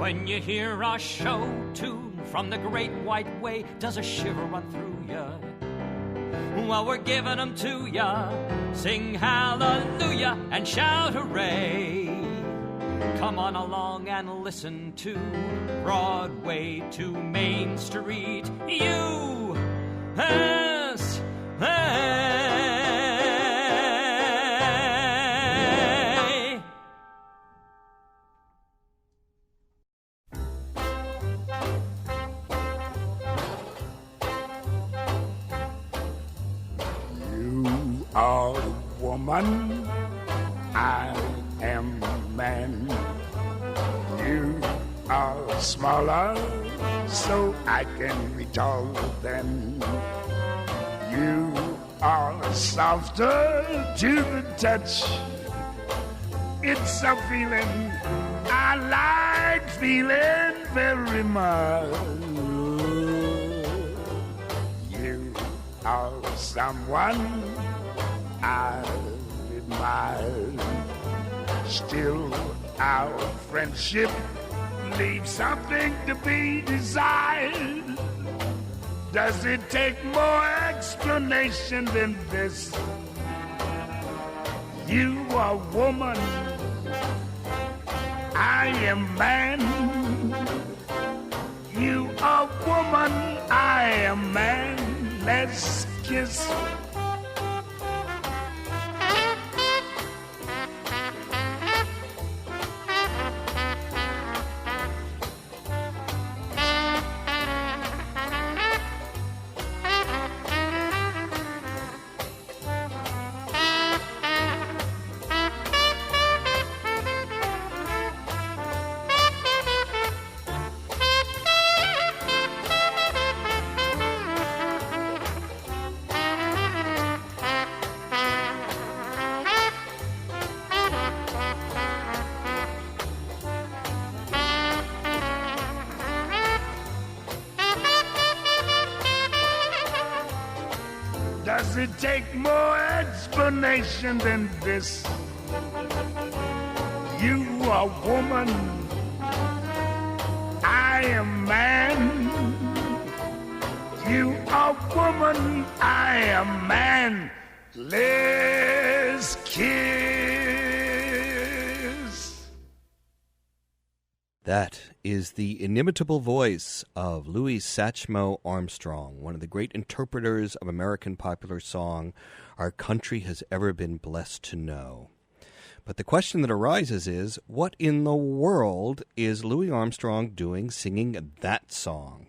When you hear our show tune from the great white way, does a shiver run through ya? Well, we're giving them to ya. Sing hallelujah and shout hooray. Come on along and listen to Broadway to Main Street. USA. You are woman, I am man. You are smaller, so I can be taller than. You are softer to the touch. It's a feeling I like feeling very much. You are someone I admire. Still, our friendship leaves something to be desired. Does it take more explanation than this? You are woman, I am man. You are woman, I am man. Let's kiss. Does it take more explanation than this? You are woman, I am man. You are woman, I am man. Let's kiss. That is the inimitable voice of Louis Satchmo Armstrong, one of the great interpreters of American popular song our country has ever been blessed to know. But the question that arises is, what in the world is Louis Armstrong doing singing that song?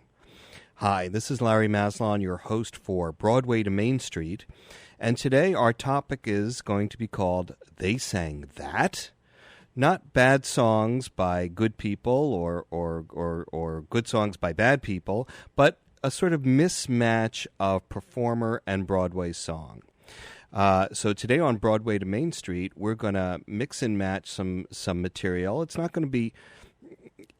Hi, this is Larry Maslon, your host for Broadway to Main Street, and today our topic is going to be called They Sang That? Not bad songs by good people or good songs by bad people, but a sort of mismatch of performer and Broadway song. So today on Broadway to Main Street, we're going to mix and match some material. It's not going to be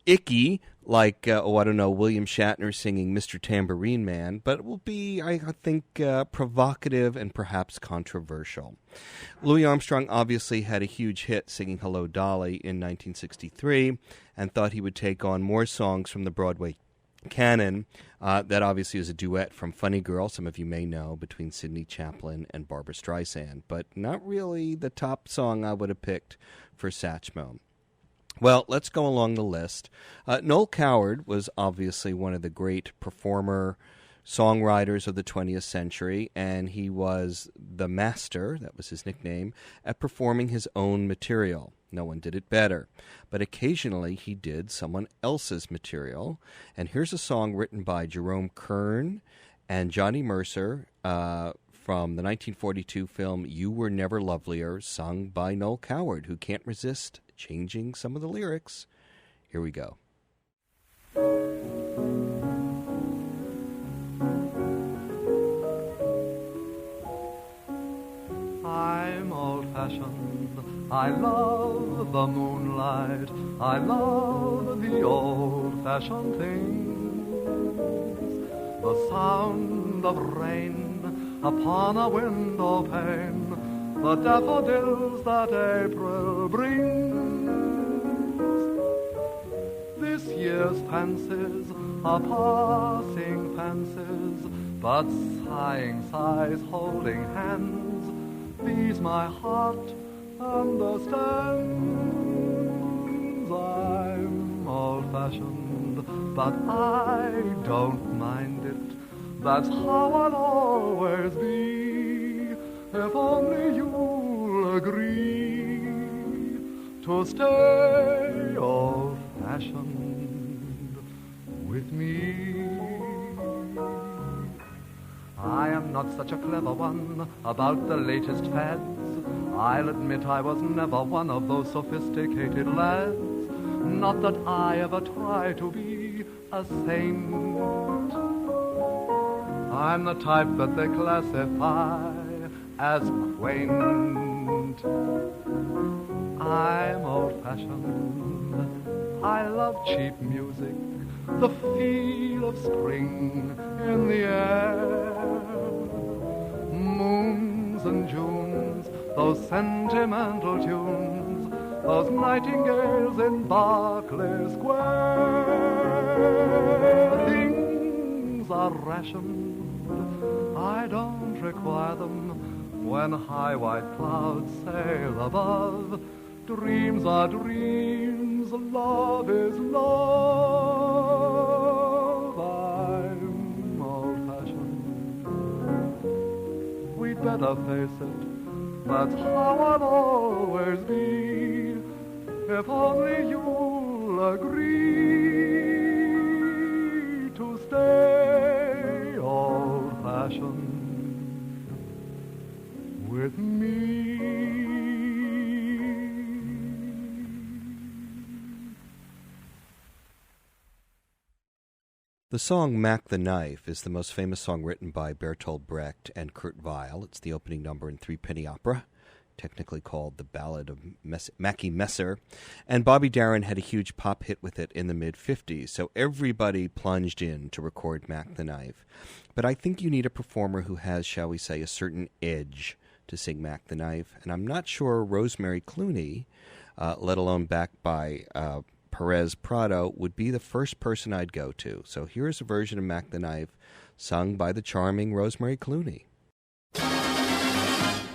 icky like, William Shatner singing Mr. Tambourine Man, but it will be, I think, provocative and perhaps controversial. Louis Armstrong obviously had a huge hit singing Hello, Dolly in 1963 and thought he would take on more songs from the Broadway canon. That obviously is a duet from Funny Girl, some of you may know, between Sidney Chaplin and Barbra Streisand, but not really the top song I would have picked for Satchmo. Well, let's go along the list. Noel Coward was obviously one of the great performer-songwriters of the 20th century, and he was the master, that was his nickname, at performing his own material. No one did it better. But occasionally he did someone else's material, and here's a song written by Jerome Kern and Johnny Mercer from the 1942 film You Were Never Lovelier, sung by Noel Coward, who can't resist changing some of the lyrics. Here we go. I'm old-fashioned, I love the moonlight, I love the old-fashioned things. The sound of rain upon a window pane, the daffodils that April brings. This joyous fancies are passing fancies, but sighing sighs holding hands, these my heart understands. I'm old-fashioned, but I don't mind it. That's how I'll always be, if only you'll agree to stay old-fashioned with me. I am not such a clever one about the latest fads. I'll admit I was never one of those sophisticated lads. Not that I ever try to be a saint. I'm the type that they classify as quaint. I'm old-fashioned. I love cheap music, the feel of spring in the air. Moons and Junes, those sentimental tunes, those nightingales in Berkeley Square. Things are rationed, I don't require them. When high white clouds sail above, dreams are dreams, love is love. I'm old-fashioned, we'd better face it, that's how I'll always be, if only you'll agree to stay old-fashioned with me. The song Mac the Knife is the most famous song written by Bertolt Brecht and Kurt Weill. It's the opening number in Threepenny Opera, technically called the Ballad of Mackie Messer. And Bobby Darin had a huge pop hit with it in the mid-'50s, so everybody plunged in to record Mac the Knife. But I think you need a performer who has, shall we say, a certain edge to sing Mac the Knife, and I'm not sure Rosemary Clooney, let alone backed by Perez Prado, would be the first person I'd go to. So here's a version of Mac the Knife sung by the charming Rosemary Clooney.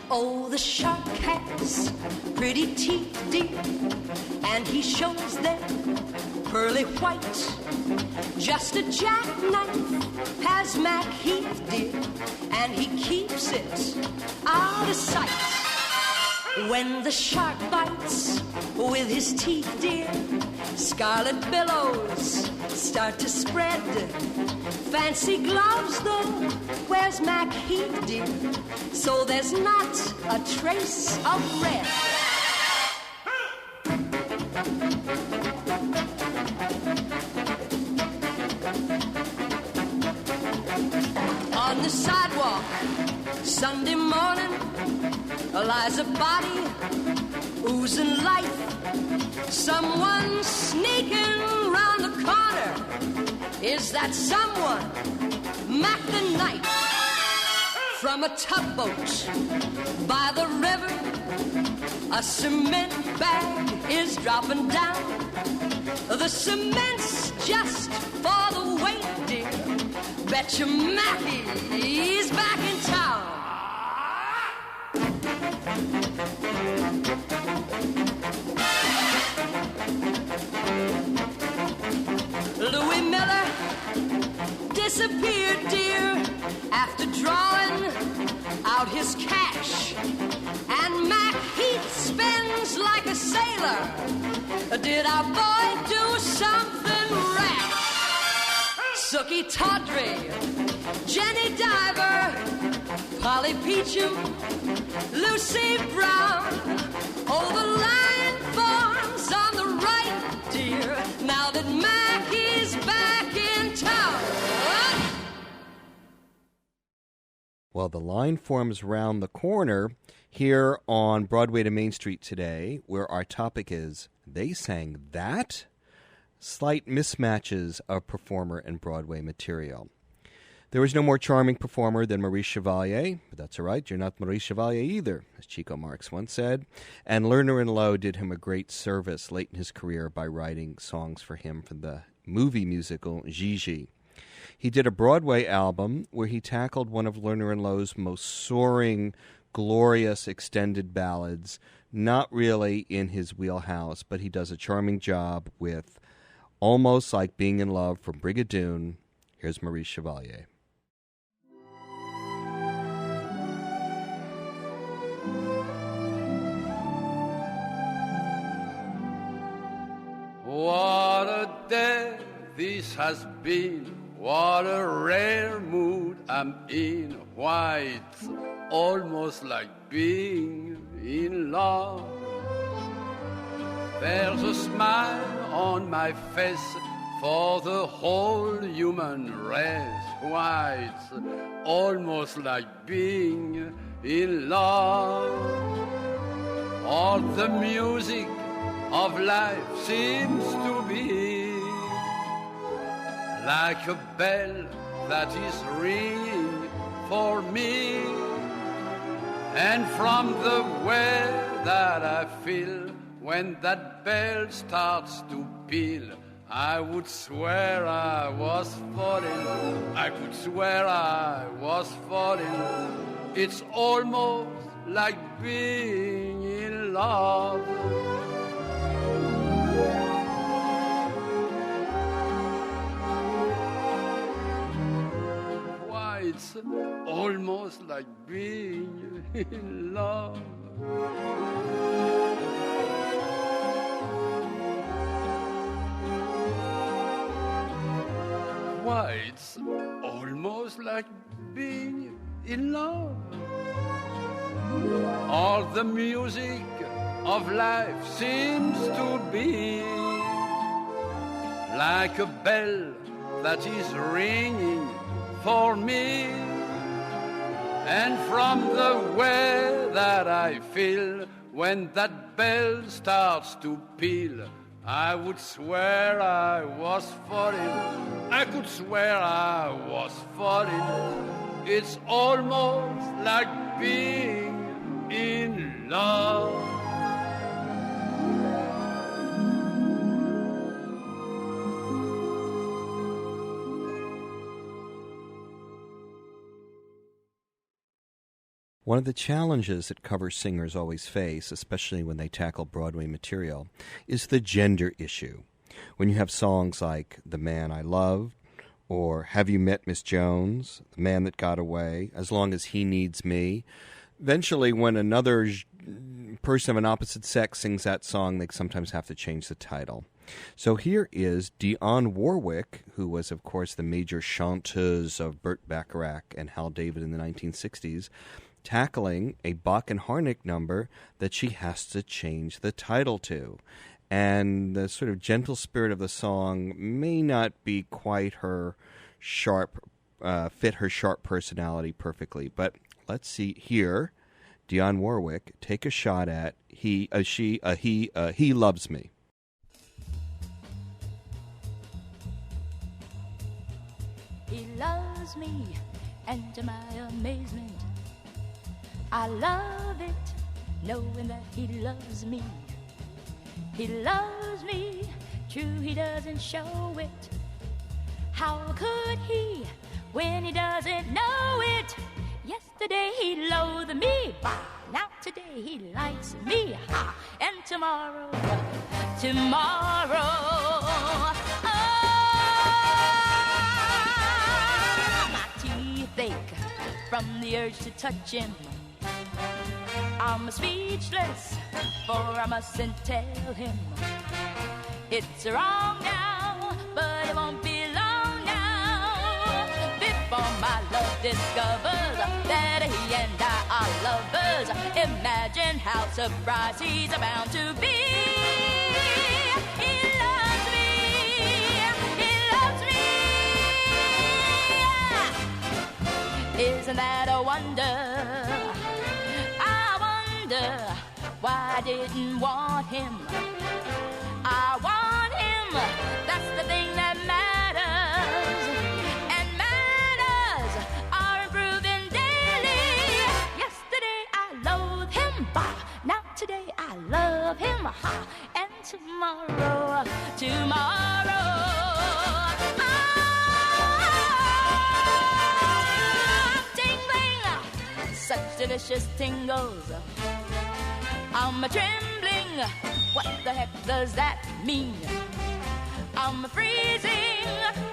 Oh, the shark has pretty teeth, dear, and he shows them pearly white. Just a jackknife has Mac Heath, dear, and he keeps it out of sight. When the shark bites with his teeth, dear, scarlet billows start to spread. Fancy gloves, though, wears Mac Heath, dear, so there's not a trace of red. On the sidewalk, Sunday morning, lies a body oozing life. Someone sneaking round the corner. Is that someone? Mac the Knife. From a tugboat by the river, a cement bag is dropping down. The cement's just for the weight, dear. Bet you Mackie's back in town. Louis Miller disappeared, dear, after drawing out his cash. And Mac Heath spends like a sailor. Did our boy do something rash? Sookie Tawdry, Jenny Diver, Polly Peachum, Lucy Brown. Oh, the line forms on the right, dear, now that Mac is back in town. Well, the line forms round the corner here on Broadway to Main Street today, where our topic is, they sang that? Slight mismatches of performer and Broadway material. There was no more charming performer than Maurice Chevalier, but that's all right, you're not Maurice Chevalier either, as Chico Marx once said. And Lerner and Loewe did him a great service late in his career by writing songs for him for the movie musical Gigi. He did a Broadway album where he tackled one of Lerner and Loewe's most soaring, glorious extended ballads, not really in his wheelhouse, but he does a charming job with Almost Like Being in Love from Brigadoon. Here's Maurice Chevalier. What a day this has been. What a rare mood I'm in. Why, it's almost like being in love. There's a smile on my face for the whole human race. Why, it's almost like being in love. All the music of life seems to be like a bell that is ringing for me. And from the way that I feel when that bell starts to peal, I would swear I was falling. I could swear I was falling. It's almost like being in love. It's almost like being in love. Why, it's almost like being in love. All the music of life seems to be like a bell that is ringing for me. And from the way that I feel when that bell starts to peal, I would swear I was falling. I could swear I was falling. It's almost like being in love. One of the challenges that cover singers always face, especially when they tackle Broadway material, is the gender issue. When you have songs like The Man I Loved, or Have You Met Miss Jones, The Man That Got Away, As Long as He Needs Me, eventually when another person of an opposite sex sings that song, they sometimes have to change the title. So here is Dionne Warwick, who was, of course, the major chanteuse of Burt Bacharach and Hal David in the 1960s, tackling a Bach and Harnick number that she has to change the title to. And the sort of gentle spirit of the song may not be quite her sharp, fit her sharp personality perfectly. But let's see here, Dionne Warwick take a shot at He Loves Me. He loves me, and to my amazement, I love it, knowing that he loves me. He loves me, true he doesn't show it. How could he, when he doesn't know it? Yesterday he loathed me, bah, now today he likes me, ha, and tomorrow, my teeth ache from the urge to touch him. I'm speechless, for I mustn't tell him it's wrong now, but it won't be long now before my love discovers that he and I are lovers. Imagine how surprised he's about to be. He loves me, he loves me. Isn't that a wonder? Why I didn't want him. I want him, that's the thing that matters. And manners are improving daily. Yesterday I loathed him, bah, now today I love him, ha. And tomorrow delicious tingles. I'm a trembling. What the heck does that mean? I'm freezing.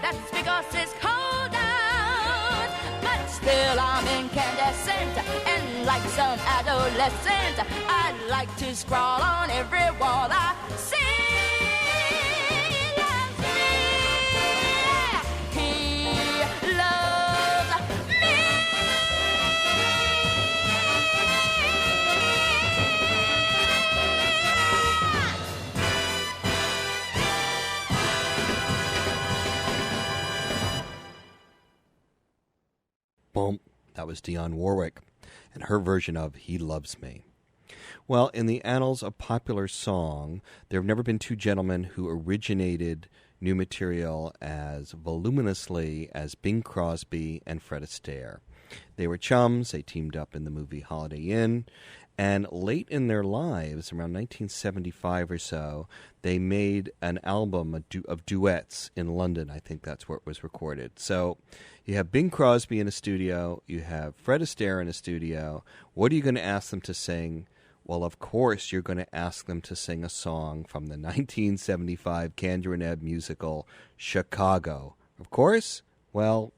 That's because it's cold out. But still I'm incandescent. And like some adolescent, I'd like to scrawl on every wall I see. Boom. That was Dionne Warwick and her version of He Loves Me. Well, in the annals of popular song, there have never been two gentlemen who originated new material as voluminously as Bing Crosby and Fred Astaire. They were chums. They teamed up in the movie Holiday Inn. And late in their lives, around 1975 or so, they made an album of duets in London. I think that's where it was recorded. So you have Bing Crosby in a studio. You have Fred Astaire in a studio. What are you going to ask them to sing? Well, of course, you're going to ask them to sing a song from the 1975 Kander and Ebb musical, Chicago. Of course, well,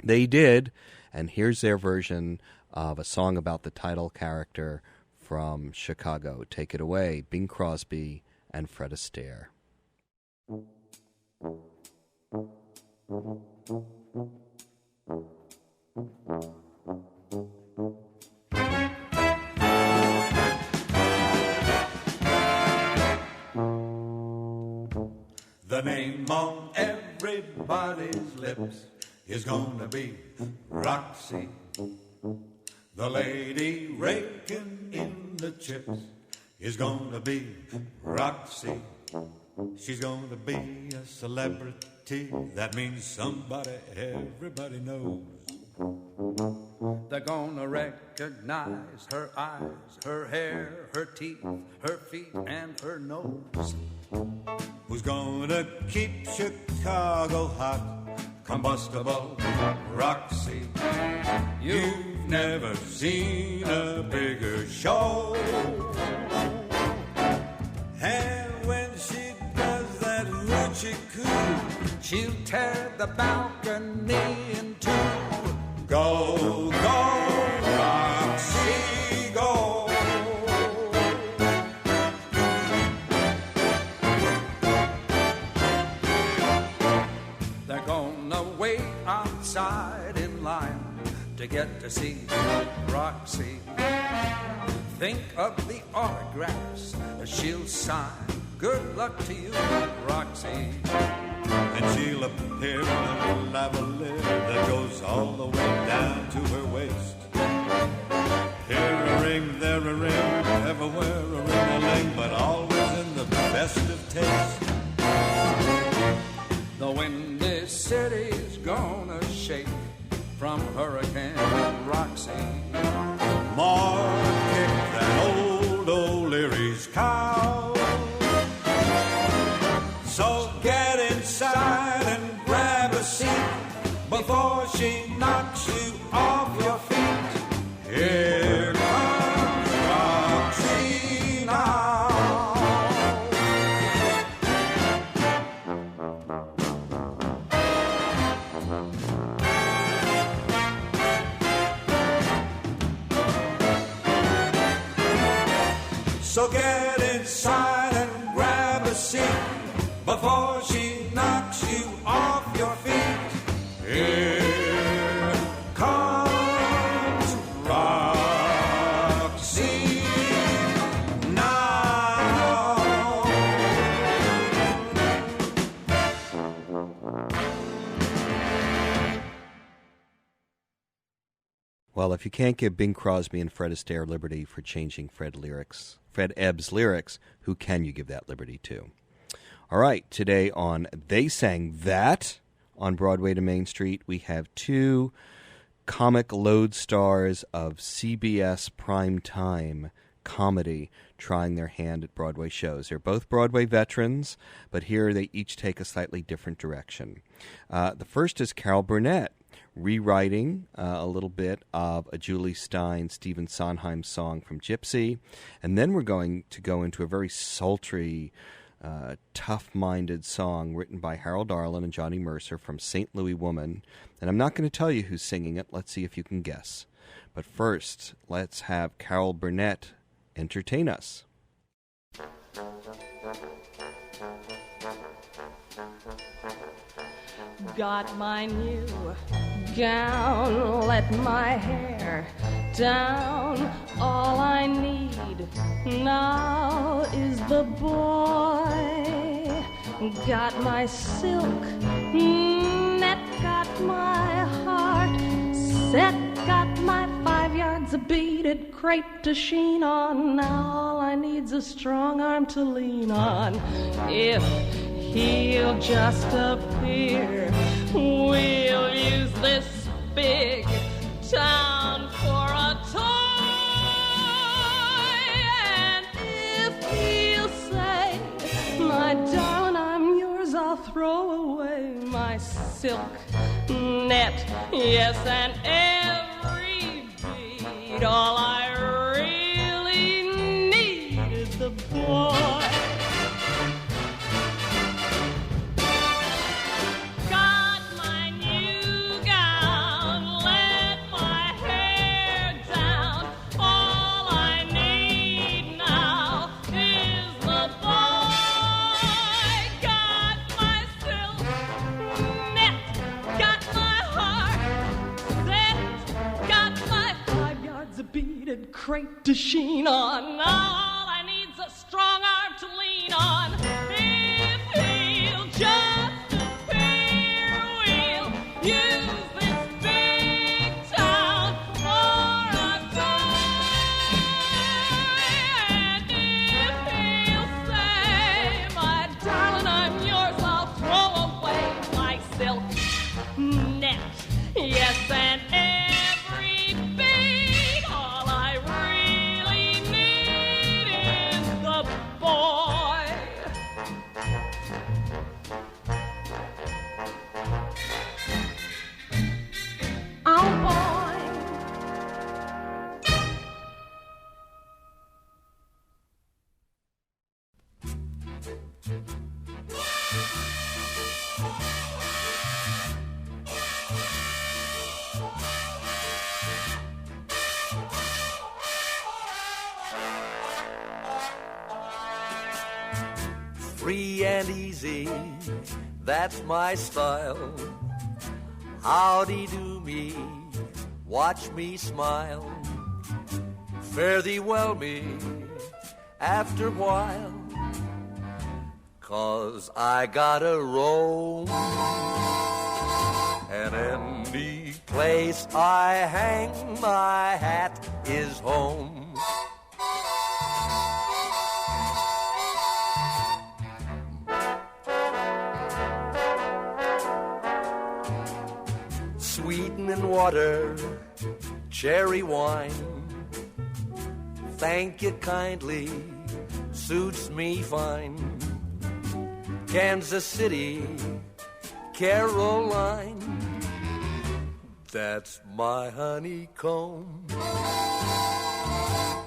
they did. And here's their version of a song about the title character from Chicago. Take it away, Bing Crosby and Fred Astaire. The name on everybody's lips is gonna be Roxy. The lady raking in the chips is gonna be Roxy. She's gonna be a celebrity. That means somebody everybody knows. They're gonna recognize her eyes, her hair, her teeth, her feet, and her nose. Who's gonna keep Chicago hot? Combustible Roxy. You've never seen a bigger show. And when she does that hoochie coo, She'll tear the balcony in two. go, go, Roxy, go. They're gonna wait outside in line to get to see Roxy. Think of the autographs she'll sign. Good luck to you, Roxy. And she'll appear in a lavalier that goes all the way down to her waist. Here a ring, there a ring, everywhere a ring-a-ling, but always in the best of taste. The windy city's gonna shake from Hurricane Roxy. More kick than old O'Leary's cow. So get inside and grab a seat before she knocks you off your feet. Here comes Roxy now. So get inside and grab a seat before she knocks you off your feet. Here comes Roxy now. Well, if you can't give Bing Crosby and Fred Astaire liberty for changing Fred Ebb's lyrics, who can you give that liberty to? All right, today on They Sang That on Broadway to Main Street, we have two comic lodestars of CBS primetime comedy trying their hand at Broadway shows. They're both Broadway veterans, but here they each take a slightly different direction. The first is Carol Burnett, rewriting a little bit of a Julie Stein, Stephen Sondheim song from Gypsy. And then we're going to go into a very sultry, tough-minded song written by Harold Arlen and Johnny Mercer from St. Louis Woman. And I'm not going to tell you who's singing it. Let's see if you can guess. But first, let's have Carol Burnett entertain us. Got my new gown, let my hair down. All I need now is the boy. Got my silk net, got my heart set, got my 5 yards of beaded crepe to sheen on. Now all I need's a strong arm to lean on. If he'll just appear, we'll use this big town for a toy. And if he'll say, my darling, I'm yours, I'll throw away my silk net. Yes, and every bead, all I really need is the boy. Crepe to sheen on. All I need's a strong arm to lean on. If he'll just appear, we'll use this big town for a toy. And if he'll say, my darling, I'm yours, I'll throw away my silk net. Yes, and free and easy, that's my style. Howdy do me, watch me smile. Fare thee well me after a while, 'cause I gotta roam. And any place I hang my hat is home. Sweetening water, cherry wine, thank you kindly, suits me fine. Kansas City, Caroline, that's my honeycomb.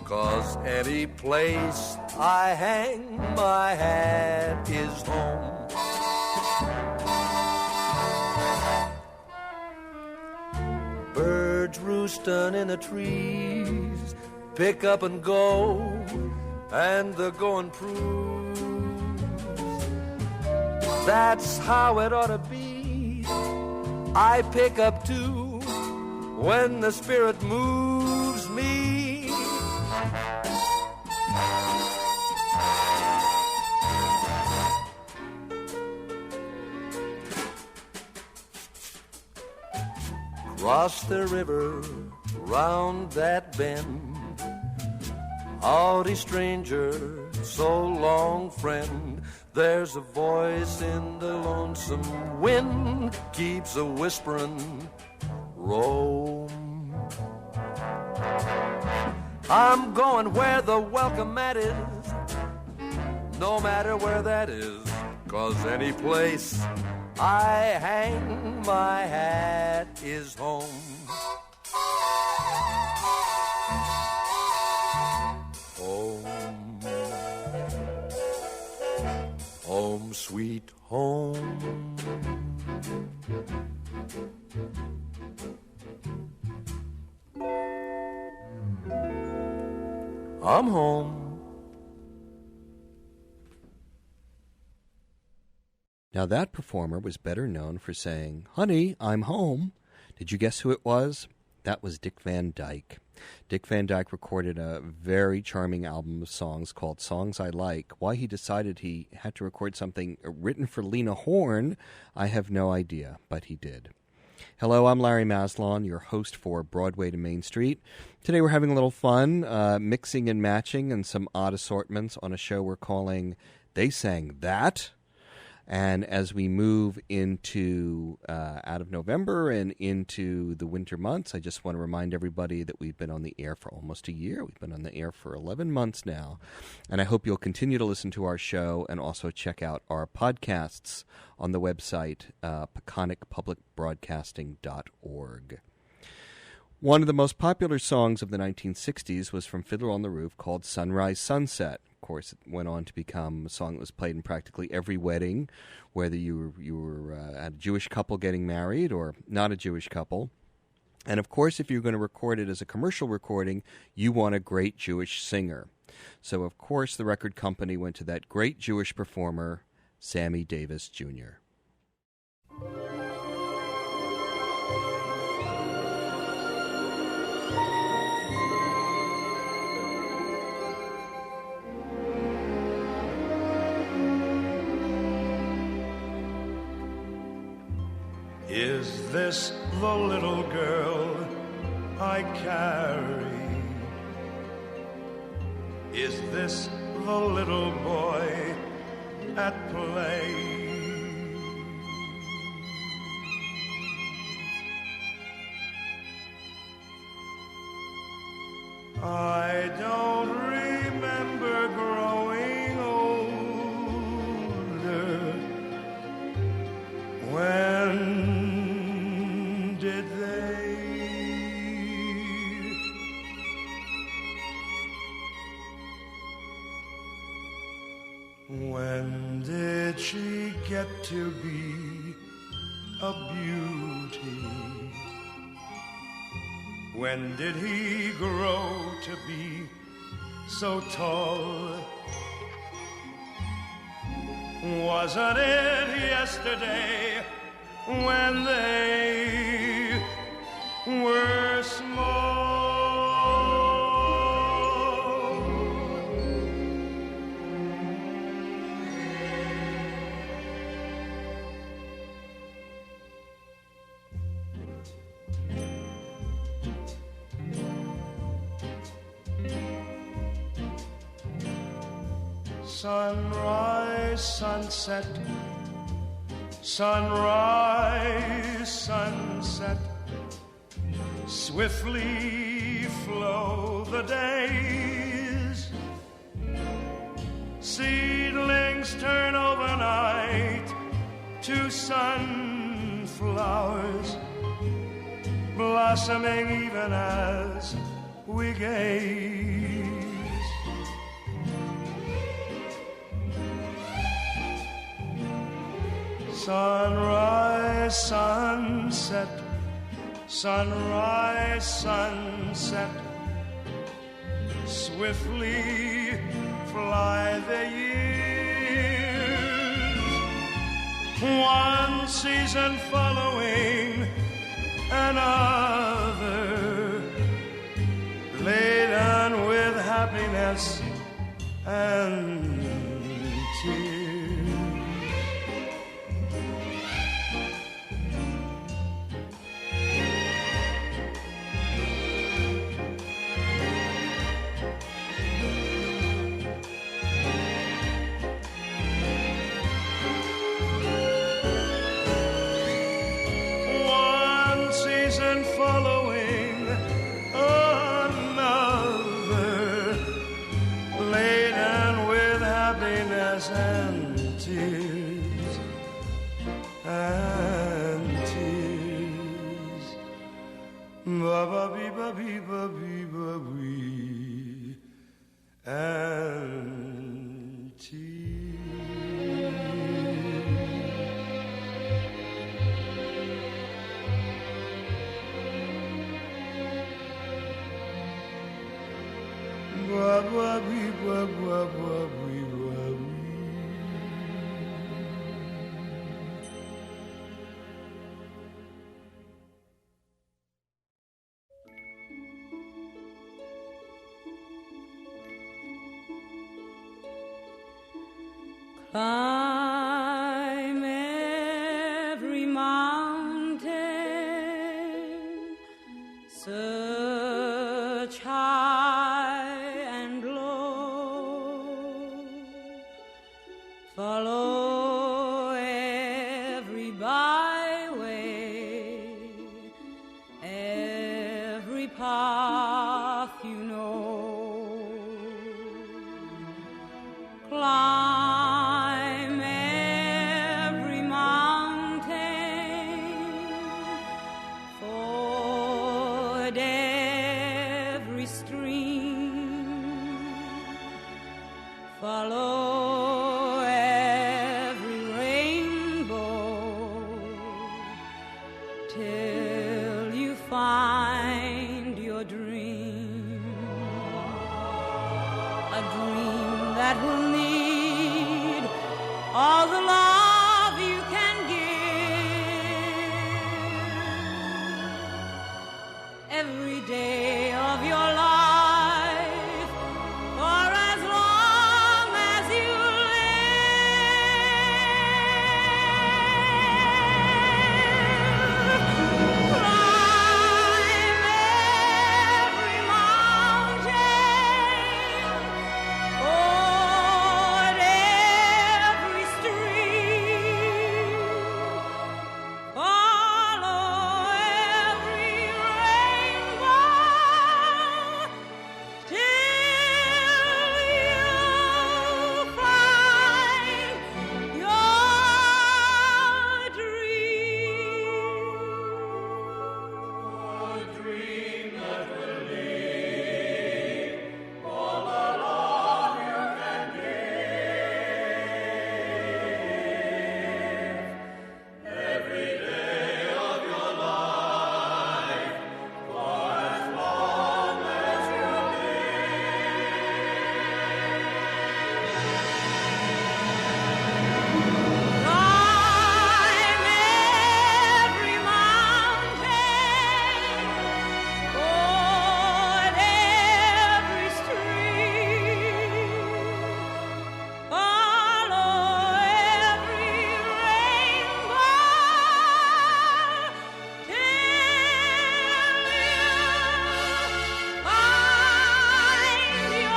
'Cause any place I hang my hat is home. Birds roosting in the trees, pick up and go, and the going proves. That's how it ought to be. I pick up too when the spirit moves me. Cross the river, round that bend, howdy stranger, so long friend. There's a voice in the lonesome wind, keeps a whispering, roam. I'm going where the welcome mat is, no matter where that is. 'cause any place I hang my hat is home. Home, home, sweet home. I'm home. Now that performer was better known for saying, "Honey, I'm home." Did you guess who it was? That was Dick Van Dyke. Dick Van Dyke recorded a very charming album of songs called Songs I Like. Why he decided he had to record something written for Lena Horne, I have no idea, but he did. Hello, I'm Larry Maslon, your host for Broadway to Main Street. Today we're having a little fun, mixing and matching and some odd assortments on a show we're calling They Sang That. And as we move into out of November and into the winter months, I just want to remind everybody that we've been on the air for almost a year. We've been on the air for 11 months now. And I hope you'll continue to listen to our show and also check out our podcasts on the website, peconicpublicbroadcasting.org. One of the most popular songs of the 1960s was from Fiddler on the Roof called Sunrise Sunset. Of course, it went on to become a song that was played in practically every wedding, whether you were at a Jewish couple getting married or not a Jewish couple. And of course, if you're going to record it as a commercial recording, you want a great Jewish singer. So, of course, the record company went to that great Jewish performer, Sammy Davis Jr. Is this the little girl I carry? Is this the little boy at play? I don't remember growing older. When did they? When did she get to be a beauty? When did he grow to be so tall? Wasn't it yesterday when they were small? Sunrise, sunset, sunrise, sunset, swiftly flow the days. Seedlings turn overnight to sunflowers, blossoming even as we gaze. Sunrise, sunset, sunrise, sunset, swiftly fly the years. One season following another, laden with happiness and tears. Following another, laden with and tears. Ba-ba-bee-ba-bee-ba-bee-ba-bee and tears. Ba-ba-bee-ba-ba-ba-bee-ba-bee. Climb every mountain, search high and low, follow every byway, every path you know. Climb every mountain, ford every stream, follow every rainbow, till you find your dream, a dream that will need all the love you can give every day of your life, for as long as you live. Climb every mountain, ford every stream, follow every rainbow, till you find your dream. A dream that will lead all the love you can give every day of your life, for as long as you climb every mountain, ford every stream, follow every rainbow, till you find your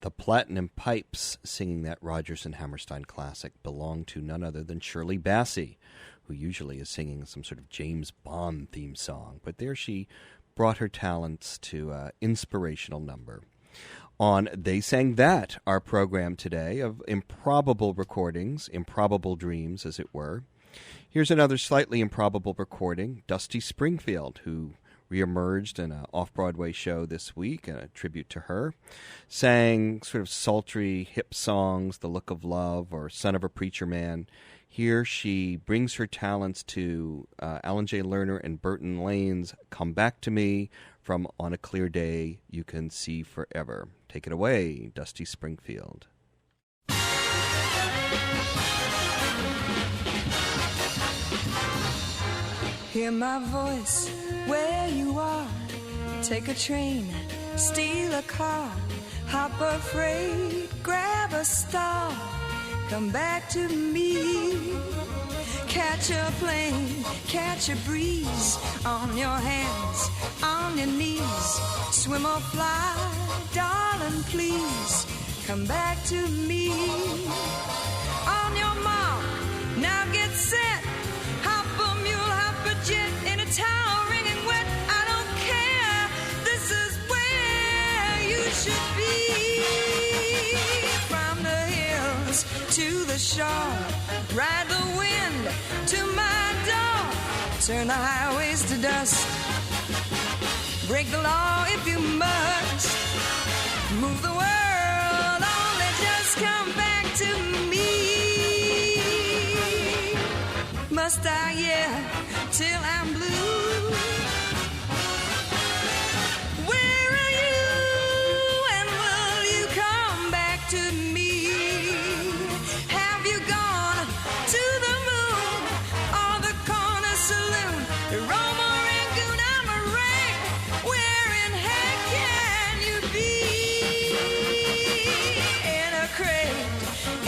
The Platinum Pipes singing that Rodgers and Hammerstein classic belong to none other than Shirley Bassey, who usually is singing some sort of James Bond theme song. But there she brought her talents to an inspirational number. On They Sang That, our program today of improbable recordings, improbable dreams, as it were. Here's another slightly improbable recording, Dusty Springfield, who reemerged in an off-Broadway show this week, a tribute to her, sang sort of sultry, hip songs, The Look of Love or Son of a Preacher Man. Here she brings her talents to Alan J. Lerner and Burton Lane's Come Back to Me from On a Clear Day You Can See Forever. Take it away, Dusty Springfield. Hear my voice where you are. Take a train, steal a car, hop a freight, grab a star, come back to me. Catch a plane, catch a breeze, on your hands, on your knees, swim or fly, darling, please. come back to me. On your mark, now get set. Hop a mule, hop a jet, in a towel wringing wet. I don't care, this is where you should be. From the hills to the shore, ride the wind to my door. Turn the highways to dust, break the law if you must. Move the world, only just come back to me. Must I, yeah, till I'm blue? Where are you, and will you come back to me? Have you gone to the moon or the corner saloon? Roma, Rangoon, Amaranth, where in heck can you be? In a crate,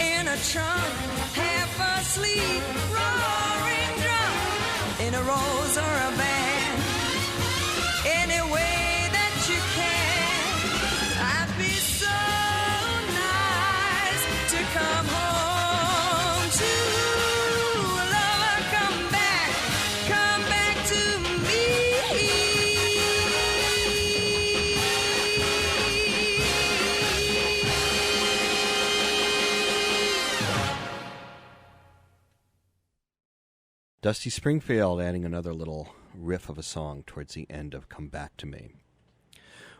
in a trunk, half asleep, roaring drunk, in a rose or a band, any way that you can. I'd be so nice to come home to. Lover, come back to me. Dusty Springfield adding another little riff of a song towards the end of Come Back to Me.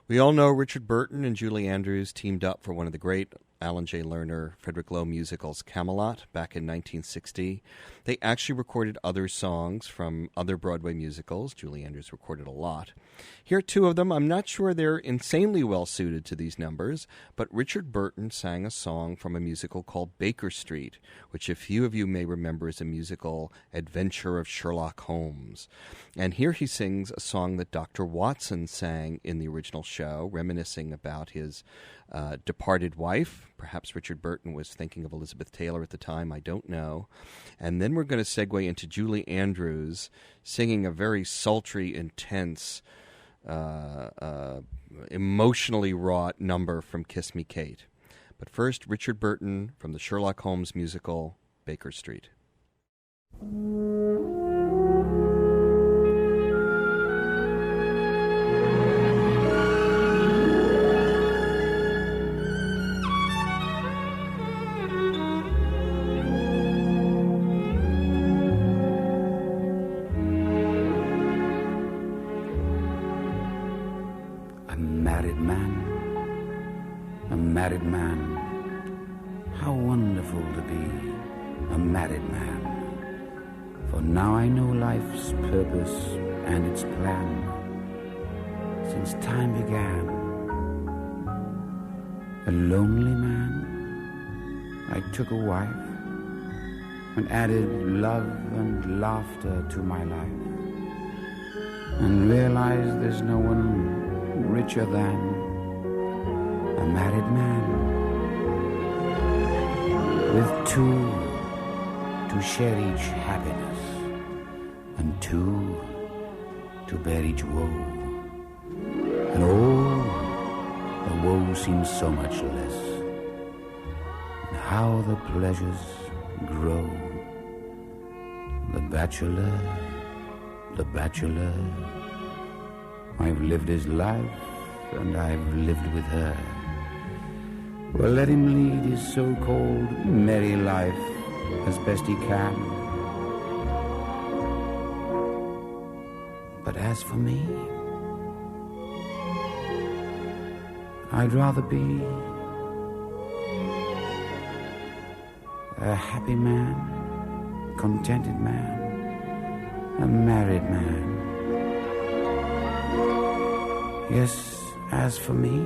We all know Richard Burton and Julie Andrews teamed up for one of the great Alan J. Lerner, Frederick Loewe musicals, Camelot, back in 1960. They actually recorded other songs from other Broadway musicals. Julie Andrews recorded a lot. Here are two of them. I'm not sure they're insanely well suited to these numbers, but Richard Burton sang a song from a musical called Baker Street, which a few of you may remember as a musical adventure of Sherlock Holmes. And here he sings a song that Dr. Watson sang in the original show, reminiscing about his departed wife. Perhaps Richard Burton was thinking of Elizabeth Taylor at the time, I don't know. And then we're going to segue into Julie Andrews singing a very sultry, intense, emotionally wrought number from Kiss Me Kate. But first, Richard Burton from the Sherlock Holmes musical, Baker Street. Married man, how wonderful to be a married man. For now I know life's purpose and its plan. Since time began, a lonely man, I took a wife and added love and laughter to my life, and realized there's no one richer than a married man, with two to share each happiness and two to bear each woe. And oh, the woe seems so much less, and how the pleasures grow. The bachelor, I've lived his life and I've lived with her. Well, let him lead his so-called merry life as best he can. But as for me, I'd rather be a happy man, contented man, a married man. Yes, as for me,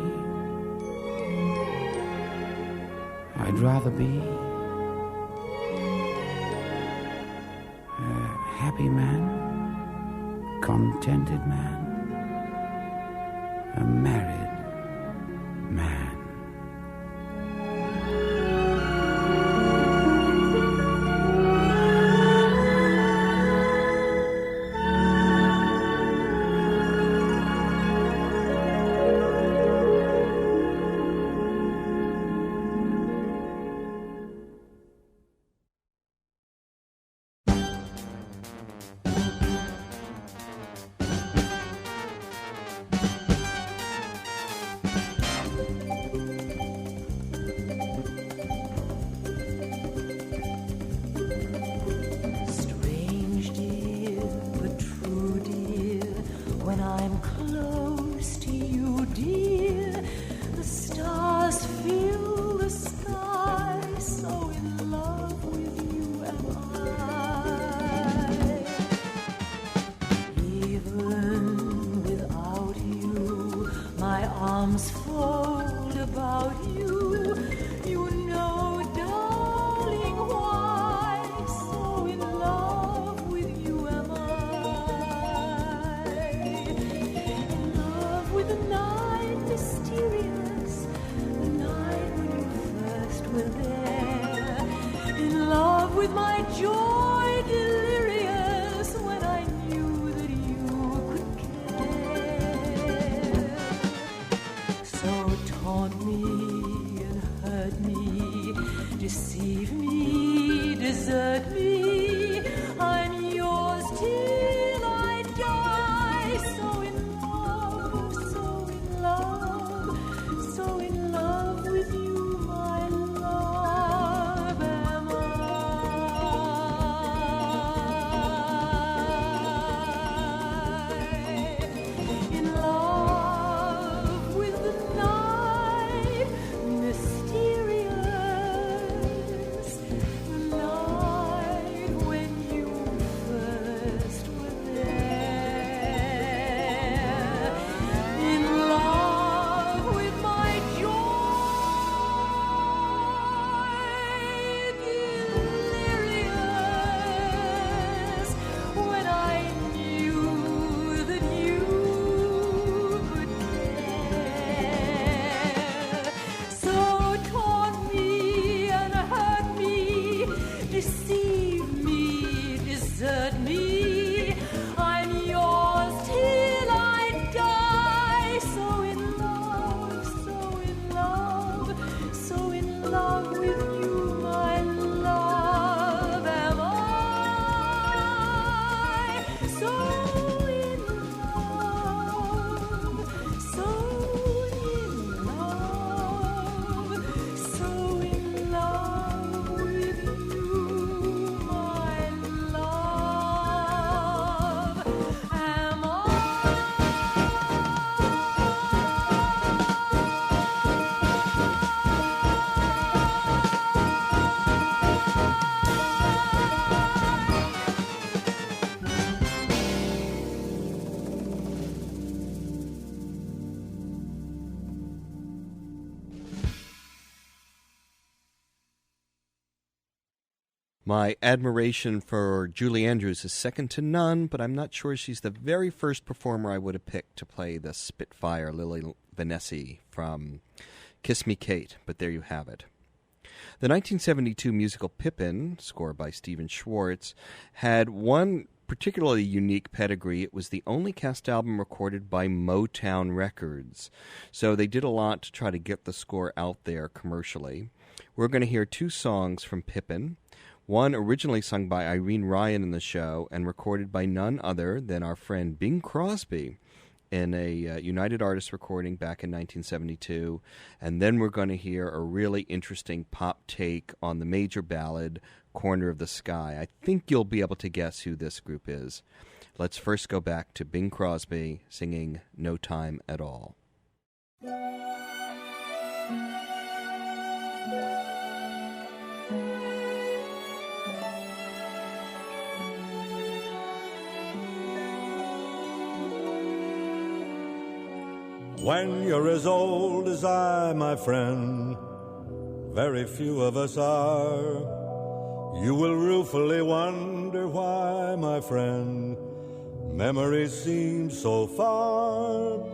I'd rather be a happy man, contented man, a married man. without you. You know, darling, why so in love with you am I. In love with the night, mysterious, the night when you first were there. In love with my joy, delirious, when I knew that you could care. So taunt me and hurt me, deceive me, desert me. I'm yours till I die. So in love, so in love, so in love with you, my love am I. In love with the night, mysterious, the night when you first were there. In love with my joy, delirious, when I knew that you could care. So taunt me and hurt me, deceive me, desert me. I'm yours till I die. So in love, so in love, so in love with you, my love am I. So in love, so in love, so in love with you, my love am I. My admiration for Julie Andrews is second to none, but I'm not sure she's the very first performer I would have picked to play the Spitfire Lily Vanessa from Kiss Me Kate, but there you have it. The 1972 musical Pippin, scored by Stephen Schwartz, had one particularly unique pedigree. It was the only cast album recorded by Motown Records, so they did a lot to try to get the score out there commercially. We're going to hear two songs from Pippin. One originally sung by Irene Ryan in the show and recorded by none other than our friend Bing Crosby in a United Artists recording back in 1972. And then we're going to hear a really interesting pop take on the major ballad, Corner of the Sky. I think you'll be able to guess who this group is. Let's first go back to Bing Crosby singing No Time at All. When you're as old as I, my friend, very few of us are, you will ruefully wonder why, my friend, memories seem so far.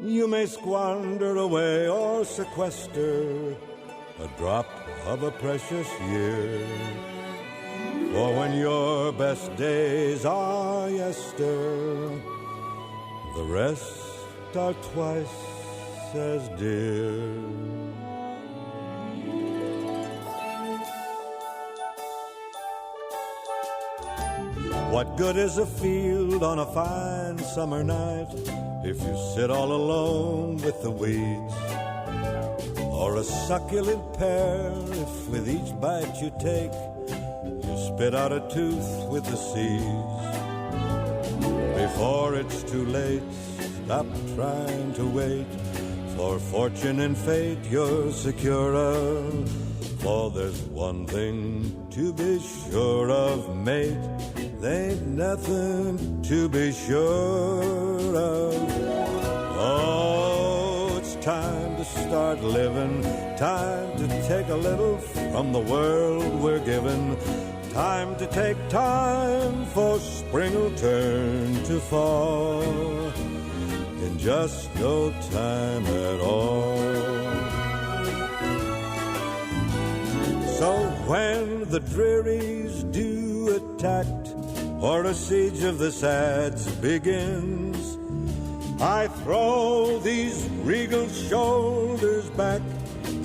You may squander away or sequester a drop of a precious year. For when your best days are yester, the rest are twice as dear. What good is a field on a fine summer night if you sit all alone with the weeds? Or a succulent pear if with each bite you take you spit out a tooth with the seeds? Before it's too late, stop trying to wait for fortune and fate you're secure of. For there's one thing to be sure of, mate, there ain't nothing to be sure of. Oh, it's time to start living, time to take a little from the world we're given, time to take time, for spring will turn to fall in just no time at all. So when the drearies do attack, or a siege of the sads begins, I throw these regal shoulders back,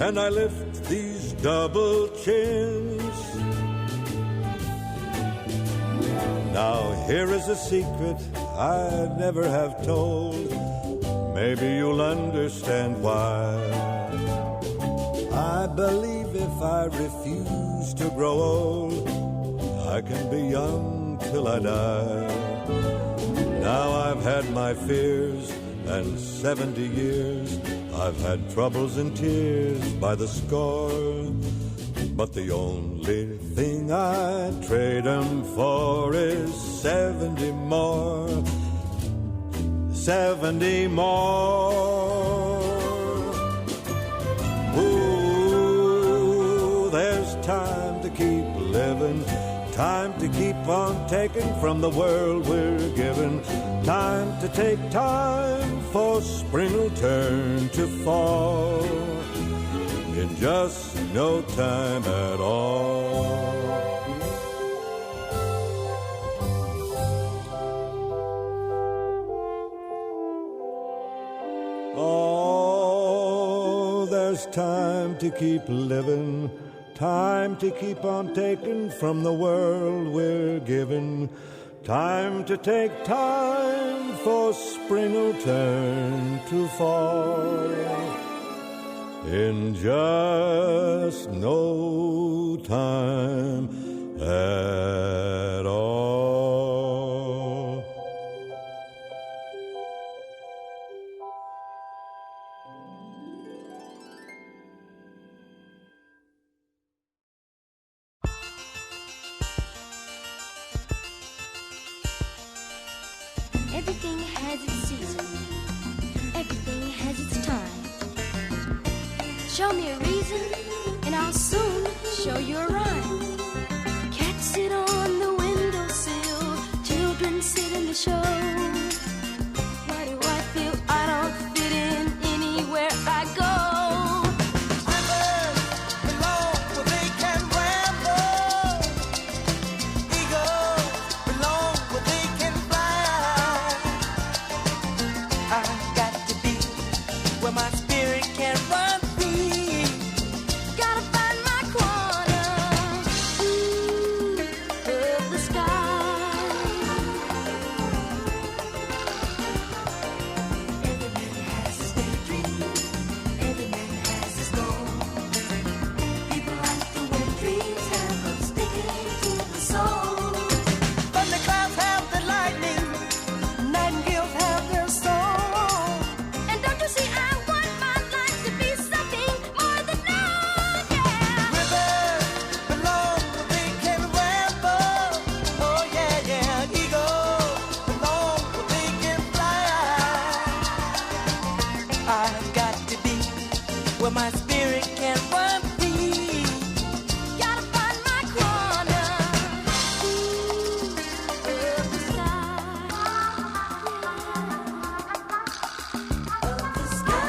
and I lift these double chins. Now here is a secret I never have told, maybe you'll understand why. I believe if I refuse to grow old, I can be young till I die. Now I've had my fears, and 70 years I've had troubles and tears by the score, but the only thing I'd trade 'em for is 70 more, 70 more. Ooh, there's time to keep living, time to keep on taking from the world we're given, time to take time, for spring will turn to fall in just no time at all. Oh, there's time to keep living, time to keep on taking from the world we're given, time to take time, for spring will turn to fall in just no time at all. Everything has its season. Everything has its time. Show me a reason, and I'll soon show you a rhyme. Cats sit on the windowsill, children sit in the show. Why do I feel I don't fit in anywhere I go? Rivers belong where they can ramble. Eagles belong where they can fly. I've got to be where my spirit can run free. Gotta find my corner, ooh, of the sky. Every man has his daydream, every man has his goal. People like the way dreams have them sticking to the soul. Thunderclouds have the lightning, nightingales have their song. And don't you see, I want my life to be something more than known, yeah. Rivers belong where they can ramble. Oh yeah, yeah. Eagles belong where they can fly. I've got to be where my spirit can run free. Gotta find my corner, ooh, of the sky. Of the sky.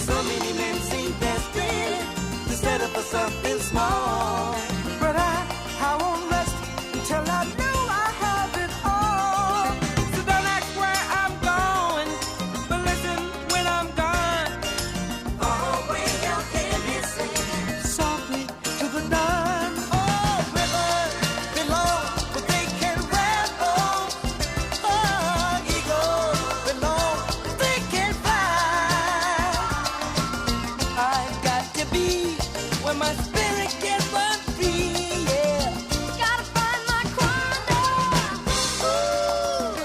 So many men seem desperate to settle for something small. But I won't rest until I know I have it all. So don't ask where I'm going, but listen when I'm gone. Oh, when you hear me sing softly to the dawn. Oh, rivers belong where they can ramble. Oh, eagles belong where they can fly. I've got to be where my spirit can run free, yeah. Gotta find my corner, ooh,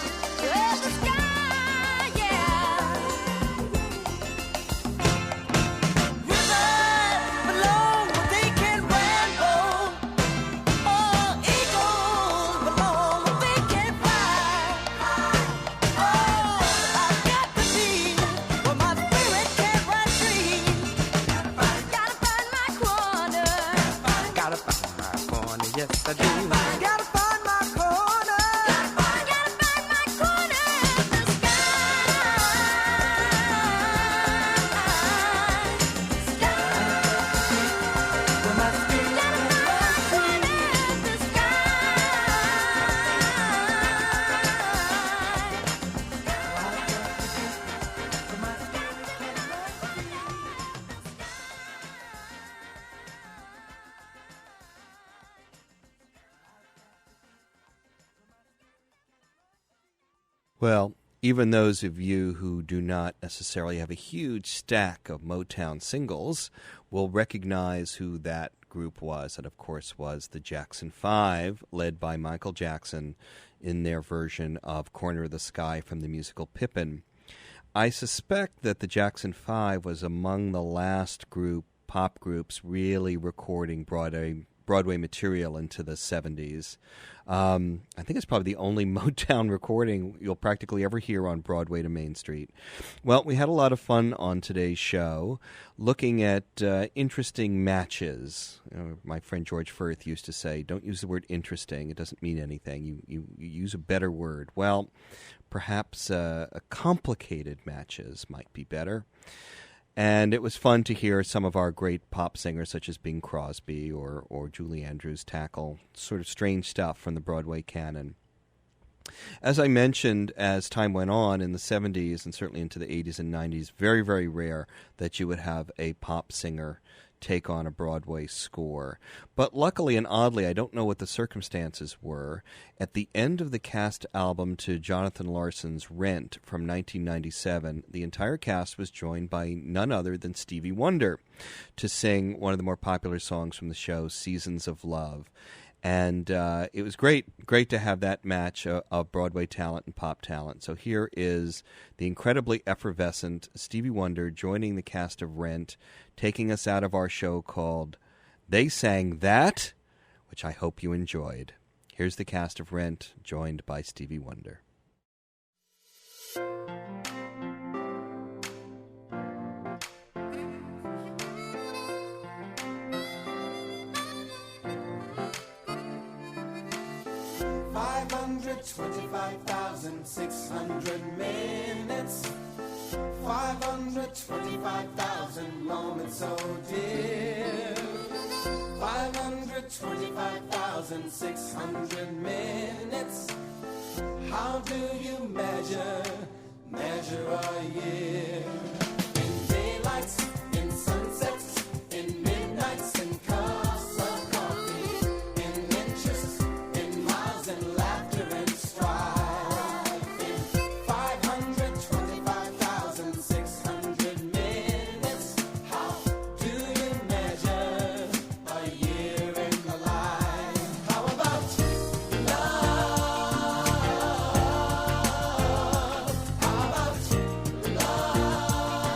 of the sky, yeah. yes I do. Gotta find my corner. Gotta find my corner in the sky. Where my spirit can rest free. Well, even those of you who do not necessarily have a huge stack of Motown singles will recognize who that group was. That, of course, was the Jackson 5, led by Michael Jackson in their version of Corner of the Sky from the musical Pippin. I suspect that the Jackson 5 was among the last pop groups really recording Broadway material into the 70s. I think it's probably the only Motown recording you'll practically ever hear on Broadway to Main Street. Well, we had a lot of fun on today's show looking at interesting matches. My friend George Firth used to say, don't use the word interesting. It doesn't mean anything. You use a better word. Well, perhaps complicated matches might be better. And it was fun to hear some of our great pop singers, such as Bing Crosby or Julie Andrews, tackle sort of strange stuff from the Broadway canon. As I mentioned, as time went on in the 70s and certainly into the 80s and 90s, very, very rare that you would have a pop singer take on a Broadway score. But luckily and oddly, I don't know what the circumstances were, at the end of the cast album to Jonathan Larson's Rent from 1997, the entire cast was joined by none other than Stevie Wonder to sing one of the more popular songs from the show, Seasons of Love. And it was great to have that match of Broadway talent and pop talent. So here is the incredibly effervescent Stevie Wonder joining the cast of Rent, taking us out of our show called They Sang That, which I hope you enjoyed. Here's the cast of Rent, joined by Stevie Wonder. $525,600 minutes, 525,000 moments, oh dear. 525,600 minutes. How do you measure a year? In daylights, in sunsets, in midnights, in cups of coffee, in inches, in miles, and laughter and strife. In 525,600 minutes, how do you measure a year in the life? How about love? How about love?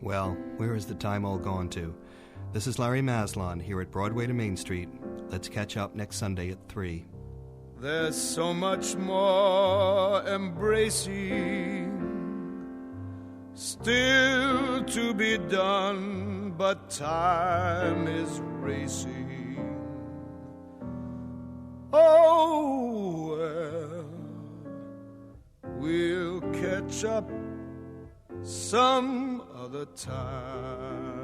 Well, where is the time all gone to? This is Larry Maslon here at Broadway to Main Street. Let's catch up next Sunday at 3. There's so much more embracing still to be done, but time is racing. Oh, well, we'll catch up some other time.